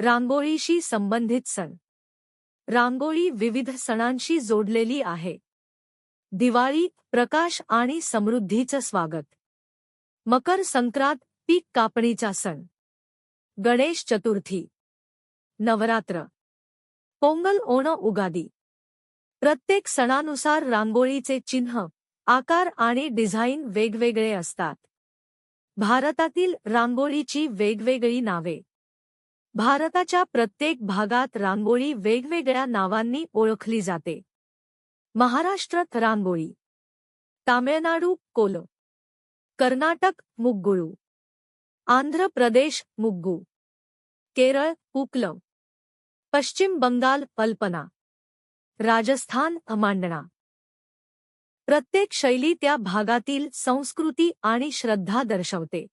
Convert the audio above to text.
रांगोळीशी संबंधित सण. रांगोळी विविध सणांशी जोडलेली आहे. दिवाळी प्रकाश आणि समृद्धीचं स्वागत. मकर संक्रांत पीक कापणीचा सण. गणेश चतुर्थी. नवरात्र. पोंगल ओणम उगादी. प्रत्येक सणानुसार रांगोळीचे चिन्ह, आकार आणि डिझाईन वेगवेगळे असतात. भारतातील रांगोळीची वेगवेगळी नावे. भारताच्या प्रत्येक भागात रांगोळी वेगवेगळ्या नावांनी ओळखली जाते. महाराष्ट्रात रांगोळी. तामिळनाडू कोलम. कर्नाटक मुग्गुळू. आंध्र प्रदेश मुग्गू. केरळ पूकलम. पश्चिम बंगाल अल्पना. राजस्थान मांडणा. प्रत्येक शैली त्या भागातील संस्कृती आणि श्रद्धा दर्शवते.